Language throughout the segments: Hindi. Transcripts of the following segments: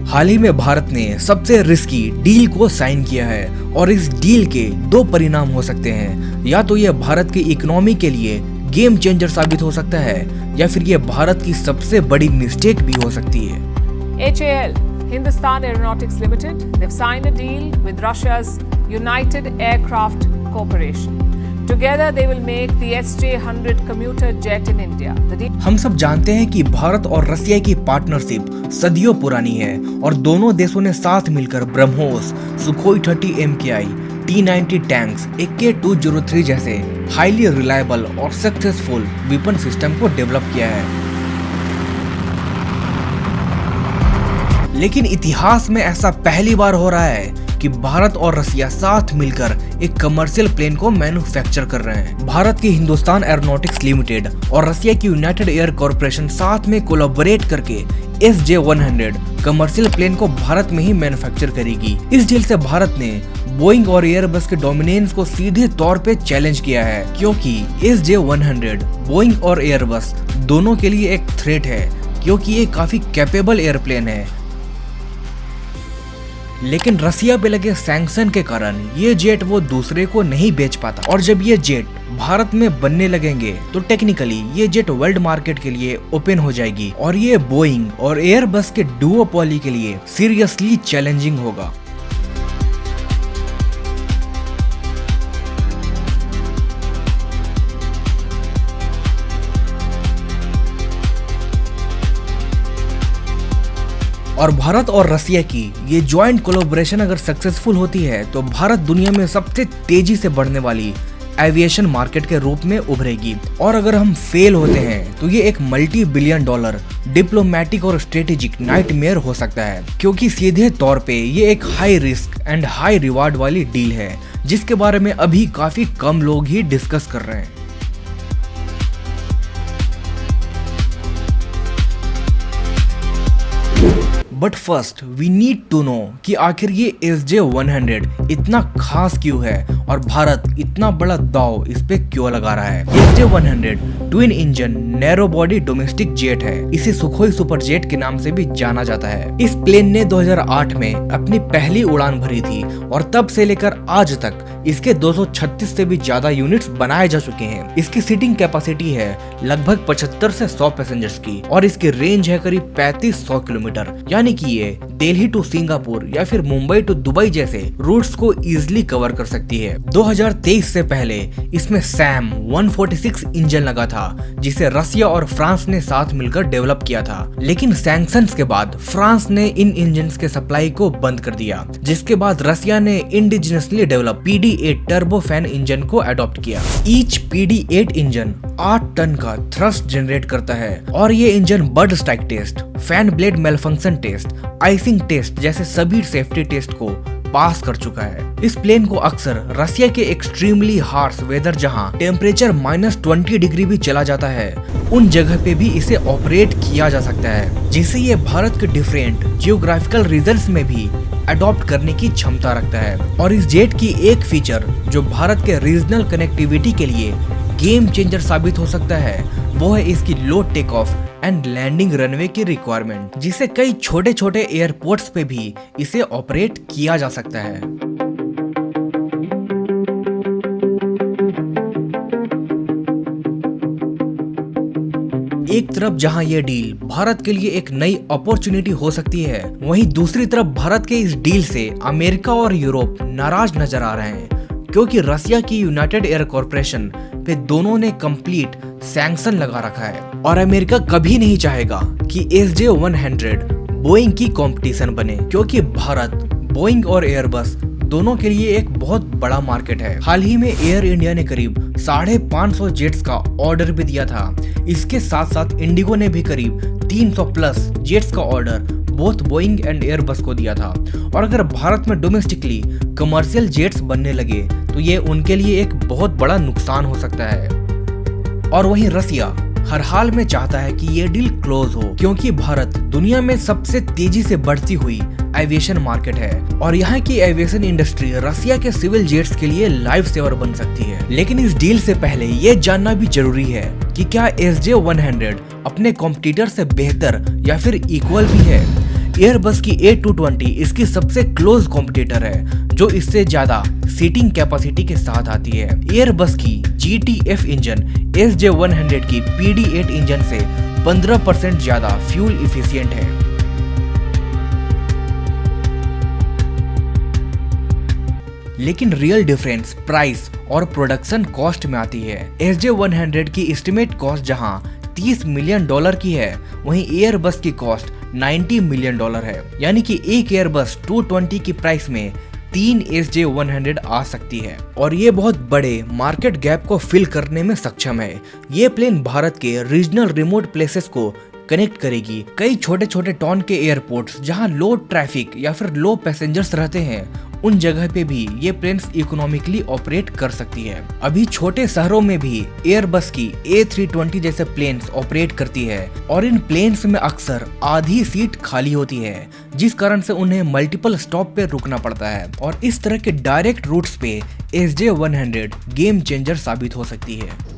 हाल ही में भारत ने सबसे रिस्की डील को साइन किया है और इस डील के दो परिणाम हो सकते हैं। या तो यह भारत की इकोनॉमी के लिए गेम चेंजर साबित हो सकता है या फिर यह भारत की सबसे बड़ी मिस्टेक भी हो सकती है। HAL, Hindustan Aeronautics Limited, they've signed a deal with Russia's United Aircraft Corporation. Together they will make the SJ-100 commuter jet in India. हम सब जानते हैं कि भारत और रसिया की पार्टनरशिप सदियों पुरानी है और दोनों देशों ने साथ मिलकर BrahMos, Sukhoi 30 MKI, T-90 tanks, AK-203 जैसे हाईली रिलायबल और सक्सेसफुल वेपन सिस्टम को डेवलप किया है। लेकिन इतिहास में ऐसा पहली बार हो रहा है कि भारत और रसिया साथ मिलकर एक कमर्शियल प्लेन को मैन्युफैक्चर कर रहे हैं। भारत की हिंदुस्तान एरोनॉटिक्स लिमिटेड और रसिया की यूनाइटेड एयर कॉर्पोरेशन साथ में कोलैबोरेट करके SJ-100 कमर्शियल प्लेन को भारत में ही मैन्युफैक्चर करेगी। इस डील से भारत ने बोइंग और एयरबस के डोमिनेंस को सीधे तौर पे चैलेंज किया है, क्योंकि SJ-100 बोइंग और एयरबस दोनों के लिए एक थ्रेट है, क्योंकि ये काफी कैपेबल एयरप्लेन है। लेकिन रसिया पे लगे सैंक्शन के कारण ये जेट वो दूसरे को नहीं बेच पाता और जब ये जेट भारत में बनने लगेंगे तो टेक्निकली ये जेट वर्ल्ड मार्केट के लिए ओपन हो जाएगी और ये बोइंग और एयरबस के डुओपोली के लिए सीरियसली चैलेंजिंग होगा। और भारत और रसिया की ये ज्वाइंट कोलैबोरेशन अगर सक्सेसफुल होती है तो भारत दुनिया में सबसे तेजी से बढ़ने वाली एविएशन मार्केट के रूप में उभरेगी। और अगर हम फेल होते हैं तो ये एक $multi-billion डिप्लोमेटिक और स्ट्रेटेजिक नाइटमेयर हो सकता है, क्योंकि सीधे तौर पे ये एक high risk and high reward वाली डील है जिसके बारे में अभी काफी कम लोग ही डिस्कस कर रहे हैं। But first we need to know कि आखिर ये SJ-100 इतना खास क्यों है और भारत इतना बड़ा दांव इस पे क्यों लगा रहा है। SJ-100 twin engine narrow body domestic jet है। इसे सुखोई सुपर जेट के नाम से भी जाना जाता है। इस प्लेन ने 2008 में अपनी पहली उड़ान भरी थी और तब से लेकर आज तक इसके 236 से भी ज्यादा यूनिट्स बनाए जा चुके हैं। इसकी सीटिंग कैपेसिटी है लगभग 75 से 100 पैसेंजर्स की और इसकी रेंज है करीब 3500 किलोमीटर, यानी कि ये दिल्ली टू सिंगापुर या फिर मुंबई टू दुबई जैसे रूट्स को इजीली कवर कर सकती है। 2023 से पहले इसमें सैम 146 इंजन लगा था जिसे रसिया और फ्रांस ने साथ मिलकर डेवलप किया था, लेकिन सैंक्शंस के बाद फ्रांस ने इन इंजन्स के सप्लाई को बंद कर दिया, जिसके बाद रसिया ने indigenously develop PD-8 turbofan engine को अडॉप्ट किया। ईच PD-8 इंजन 8 टन का थ्रस्ट जनरेट करता है और ये engine bird strike test, fan blade malfunction test, icing test जैसे सभी सेफ्टी टेस्ट को पास कर चुका है। इस प्लेन को अक्सर रसिया के एक्सट्रीमली हार्श वेदर जहां टेम्परेचर -20 डिग्री भी चला जाता है, उन जगह पे भी इसे ऑपरेट किया जा सकता है, जिससे ये भारत के डिफरेंट जियोग्राफिकल रीजन्स में भी अडॉप्ट करने की क्षमता रखता है। और इस जेट की एक फीचर जो भारत के रीजनल कनेक्टिविटी के लिए गेम चेंजर साबित हो सकता है वो है इसकी low take off and landing runway की रिक्वायरमेंट, जिसे कई छोटे छोटे एयरपोर्ट्स पे भी इसे ऑपरेट किया जा सकता है। एक तरफ जहां ये डील भारत के लिए एक नई अपॉर्चुनिटी हो सकती है, वहीं दूसरी तरफ भारत के इस डील से अमेरिका और यूरोप नाराज नजर आ रहे हैं, क्योंकि रसिया की यूनाइटेड एयर कॉर्पोरेशन पे दोनों ने कंप्लीट सैंक्शन लगा रखा है और अमेरिका कभी नहीं चाहेगा कि SJ-100 बोइंग की कंपटीशन बने, क्योंकि भारत बोइंग और एयरबस दोनों के लिए एक बहुत बड़ा मार्केट है। हाल ही में एयर इंडिया ने करीब 550 जेट्स का ऑर्डर भी दिया था। इसके साथ साथ इंडिगो ने भी करीब 300 प्लस जेट्स का order both Boeing and Airbus को दिया था। और अगर भारत में डोमेस्टिकली कमर्शियल जेट्स बनने लगे तो ये उनके लिए एक बहुत बड़ा नुकसान हो सकता है। और वहीं रसिया हर हाल में चाहता है कि ये डील क्लोज हो, क्योंकि भारत दुनिया में सबसे तेजी से बढ़ती हुई एविएशन मार्केट है और यहाँ की एविएशन इंडस्ट्री रसिया के सिविल जेट्स के लिए लाइफ सेवर बन सकती है। लेकिन इस डील से पहले ये जानना भी जरूरी है कि क्या SJ-100 अपने कॉम्पिटिटर से बेहतर या फिर इक्वल भी है। एयरबस की A220 इसकी सबसे क्लोज कॉम्पिटिटर है, जो इससे ज्यादा सीटिंग कैपेसिटी के साथ आती है। एयरबस की GTF इंजन SJ100 की PD8 इंजन से 15% ज्यादा फ्यूल इफिशिएंट है। लेकिन रियल डिफरेंस प्राइस और प्रोडक्शन कॉस्ट में आती है। SJ100 की एस्टिमेट कॉस्ट जहां $30 मिलियन की है, वहीं एयरबस की कॉस्ट $90 मिलियन है। यानी कि एक एयरबस 220 की प्राइस में 3 SJ100 आ सकती है और ये बहुत बड़े मार्केट गैप को फिल करने में सक्षम है। ये प्लेन भारत के रीजनल रिमोट प्लेसेस को कनेक्ट करेगी। कई छोटे छोटे टाउन के एयरपोर्ट्स जहां लो ट्रैफिक या फिर लो पैसेंजर्स रहते हैं, उन जगह पे भी ये प्लेन्स इकोनॉमिकली ऑपरेट कर सकती है। अभी छोटे शहरों में भी एयरबस की A320 जैसे प्लेन्स ऑपरेट करती है और इन प्लेन्स में अक्सर आधी सीट खाली होती है, जिस कारण से उन्हें मल्टीपल स्टॉप पे रुकना पड़ता है और इस तरह के डायरेक्ट रूट्स पे SJ100 गेम चेंजर साबित हो सकती है।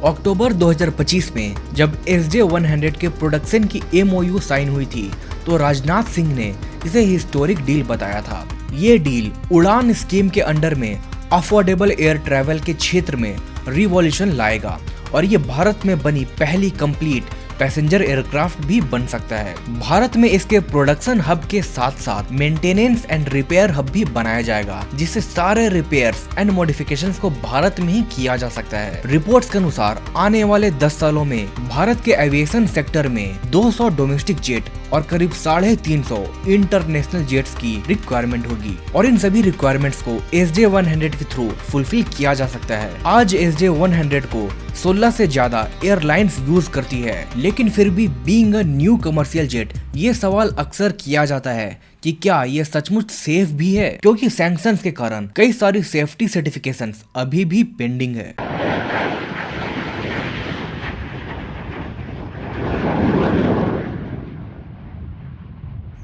अक्टूबर 2025 में जब SJ100 के प्रोडक्शन की MOU साइन हुई थी, तो राजनाथ सिंह ने इसे हिस्टोरिक डील बताया था। ये डील उड़ान स्कीम के अंडर में अफोर्डेबल एयर ट्रैवल के क्षेत्र में रिवॉल्यूशन लाएगा और ये भारत में बनी पहली कंप्लीट पैसेंजर एयरक्राफ्ट भी बन सकता है। भारत में इसके प्रोडक्शन हब के साथ साथ मेंटेनेंस एंड रिपेयर हब भी बनाया जाएगा, जिससे सारे रिपेयर्स एंड मॉडिफिकेशंस को भारत में ही किया जा सकता है। रिपोर्ट्स के अनुसार आने वाले 10 सालों में भारत के एविएशन सेक्टर में 200 डोमेस्टिक जेट और करीब 350 इंटरनेशनल जेट्स की रिक्वायरमेंट होगी और इन सभी रिक्वायरमेंट्स को SJ100 के थ्रू फुलफिल किया जा सकता है। आज SJ100 को 16 से ज्यादा एयरलाइंस यूज करती है, लेकिन फिर भी being a new commercial jet, ये सवाल अक्सर किया जाता है कि क्या ये सचमुच सेफ भी है, क्योंकि सैंक्शंस के कारण कई सारी सेफ्टी सर्टिफिकेशंस अभी भी पेंडिंग है।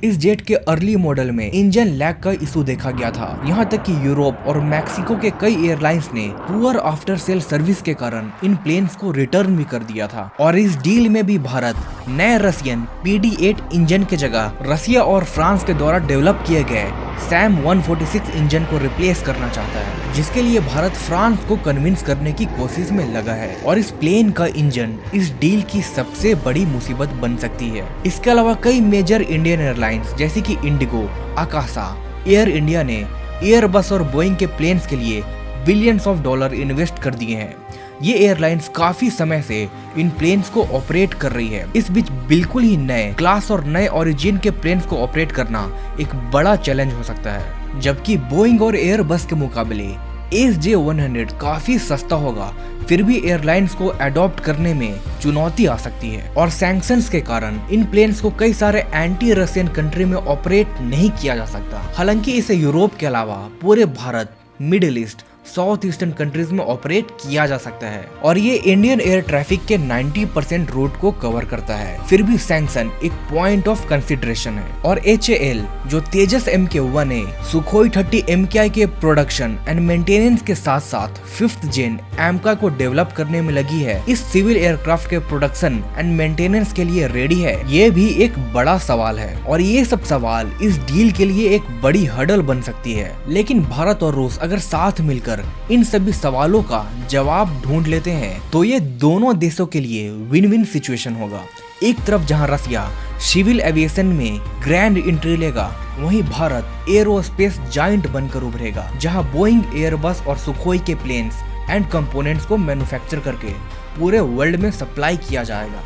इस जेट के अर्ली मॉडल में इंजन लैग का इशू देखा गया था। यहाँ तक कि यूरोप और मैक्सिको के कई एयरलाइंस ने पुअर आफ्टर सेल सर्विस के कारण इन प्लेन्स को रिटर्न भी कर दिया था। और इस डील में भी भारत नए रशियन PD8 इंजन के जगह रसिया और फ्रांस के द्वारा डेवलप किए गए SAM 146 इंजन को रिप्लेस करना चाहता है, जिसके लिए भारत फ्रांस को कन्विंस करने की कोशिश में लगा है। और इस प्लेन का इंजन इस डील की सबसे बड़ी मुसीबत बन सकती है। इसके अलावा कई मेजर इंडियन एयरलाइंस जैसे कि इंडिगो, आकाशा, एयर इंडिया ने एयरबस और बोइंग के प्लेन्स के लिए बिलियंस ऑफ डॉलर इन्वेस्ट कर दिए हैं। ये एयरलाइंस काफी समय से इन प्लेन्स को ऑपरेट कर रही है। इस बीच बिल्कुल ही नए क्लास और नए ओरिजिन के प्लेन्स को ऑपरेट करना एक बड़ा चैलेंज हो सकता है। जबकि बोइंग और एयरबस के मुकाबले SJ100 काफी सस्ता होगा, फिर भी एयरलाइंस को अडॉप्ट करने में चुनौती आ सकती है। और सैंक्शंस के कारण इन प्लेन्स को कई सारे एंटी रशियन कंट्री में ऑपरेट नहीं किया जा सकता। हालांकि इसे यूरोप के अलावा पूरे Bharat, middle east, south eastern countries में ऑपरेट किया जा सकता है और ये इंडियन एयर ट्रैफिक के 90% रूट को कवर करता है। फिर भी सैंक्शन एक पॉइंट ऑफ कंसिडरेशन है। और HAL जो तेजस MK1A, सुखोई 30 MKI के प्रोडक्शन एंड मेंटेनेंस के साथ साथ 5th जेन AMCA को डेवलप करने में लगी है, इस सिविल एयरक्राफ्ट के प्रोडक्शन एंड मेंटेनेंस के लिए रेडी है? ये भी एक बड़ा सवाल है और ये सब सवाल इस डील के लिए एक बड़ी हर्डल बन सकती है। लेकिन भारत और रूस अगर साथ मिलकर इन सभी सवालों का जवाब ढूंढ लेते हैं, तो ये दोनों देशों के लिए विन विन सिचुएशन होगा। एक तरफ जहां रसिया सिविल एविएशन में ग्रैंड एंट्री लेगा, वहीं भारत एरोस्पेस जायंट बनकर उभरेगा, जहां बोइंग, एयरबस और सुखोई के प्लेन्स एंड कंपोनेंट्स को मैन्युफैक्चर करके पूरे वर्ल्ड में सप्लाई किया जाएगा।